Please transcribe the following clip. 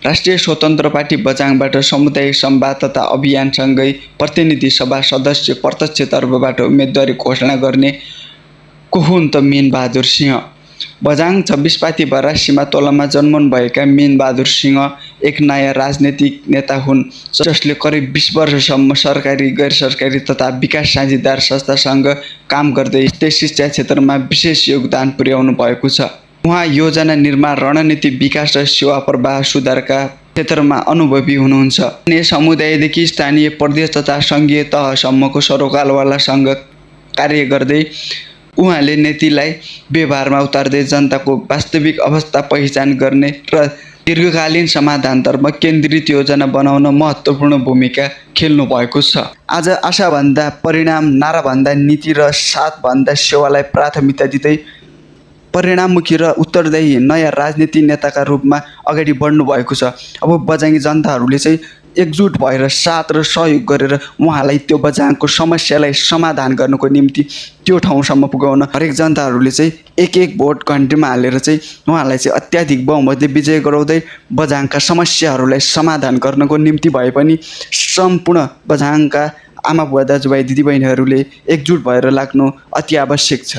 राष्ट्रिय स्वतन्त्र पार्टी बझाङबाट सामुदायिक संवाद तथा अभियानसँगै प्रतिनिधि सभा सदस्य प्रत्यक्ष तर्फबाट उम्मेदवारी घोषणा गर्ने को हुन् त मीनबहादुर सिंह। बझाङ 26 पाती बरासीमा तोलामा जन्मनु भएका मीनबहादुर सिंह एक नयाँ राजनीतिक नेता हुन् जसले करिब 20 वर्षसम्म सरकारी गैर सरकारी तथा विकास साझेदार संस्थासँग काम गर्दै शिक्षा क्षेत्रमा विशेष योगदान पुर्याउनु भएको छ। उहाँ योजना निर्माण, रणनीति विकास र सेवा प्रवाह सुधारका क्षेत्रमा अनुभवी हुनुहुन्छ। अन्य समुदायदेखि स्थानीय, प्रदेश तथा सङ्घीय तहसम्मको सरोकारवालासँग कार्य गर्दै उहाँले नीतिलाई व्यवहारमा उतार्दै जनताको वास्तविक अवस्था पहिचान गर्ने र दीर्घकालीन समाधानतर्फ केन्द्रित योजना बनाउन महत्त्वपूर्ण भूमिका खेल्नु भएको छ। आज आशाभन्दा परिणाम, नाराभन्दा नीति र साथभन्दा सेवालाई प्राथमिकता दिँदै परिणाममुखी र उत्तरदायी नयाँ राजनीति नेताका रूपमा अगाडि बढ्नु भएको छ। अब बझाङी जनताहरूले चाहिँ एकजुट भएर साथ र सहयोग गरेर उहाँलाई त्यो बझाङको समस्यालाई समाधान गर्नको निम्ति त्यो ठाउँसम्म पुगाउन हरेक जनताहरूले चाहिँ एक भोट घन्टीमा हालेर चाहिँ उहाँलाई चाहिँ अत्याधिक बहुमतले विजय गराउँदै बझाङका समस्याहरूलाई समाधान गर्नको निम्ति भए पनि सम्पूर्ण बझाङका आमा बुवा दाजुभाइ दिदीबहिनीहरूले एकजुट भएर लाग्नु अति आवश्यक छ।